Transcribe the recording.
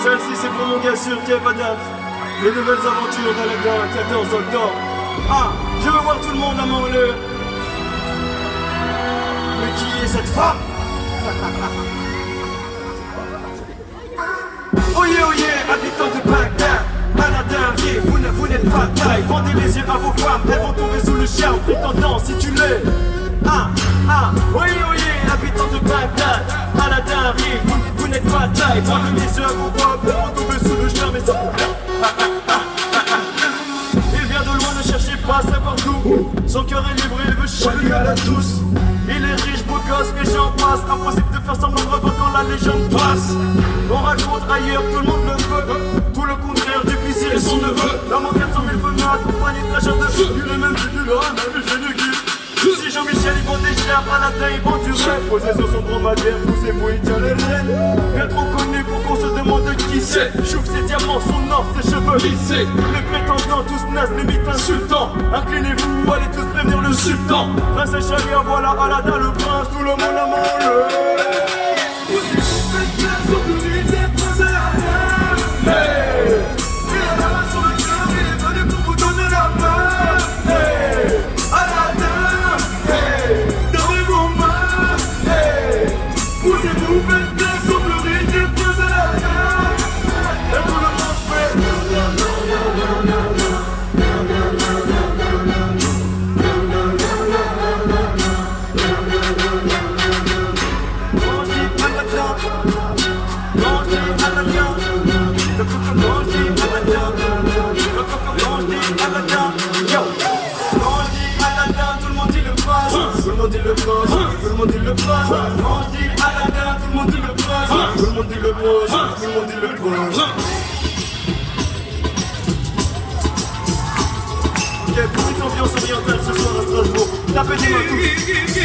Celle-ci c'est pour mon gars sûr Kev Adams. Les nouvelles aventures dans le gars 14 octobre. Ah, je veux voir tout le monde à mon lieu. Mais qui est cette femme? Oyez, oyez, habitants de Bagdad. Maladin, vous n'êtes pas de taille. Vendez les yeux à vos femmes, elles vont tomber sous le charme. Prétendant si tu l'es. Oyez, oyez, habitants de Bagdad. Maladin, vous n'êtes pas de taille. Vendez les yeux à vos femmes, elles vont tomber sous le charme. Et ça... Il vient de loin, ne cherchez pas à savoir d'où. Son cœur est libre, il veut chaluer à la douce. Il est riche, beau gosse, mais j'en passe. Impossible de faire semblant de revoir quand la légende passe. On raconte ailleurs, tout le monde le veut. Tout le contraire du vizir et son neveu. L'homme en 400 000 venus accompagné de l'achat de feu. Il est même titulaire, même génie qui. Si Jean-Michel il vend des chers, Paladin il vend du rêve. Posé sur son dromadaire, poussez-vous il tient les rênes. Bien trop connu pour qu'on se demande qui c'est. Chouffe ses diamants, son or, ses cheveux lissés. Les prétendants tous nazes, limite insultants. Inclinez-vous, allez tous prévenir le sultan. Prince et Chalia, voilà Aladdin le prince. Tout le monde a mon Tout le monde dit le prince, quand je dis Aladdin, tout le monde dit le prince, tout le monde dit le prince, tout le monde dit le prince. Ok, petite ambiance orientale ce soir à Strasbourg. Tapez des mains tous.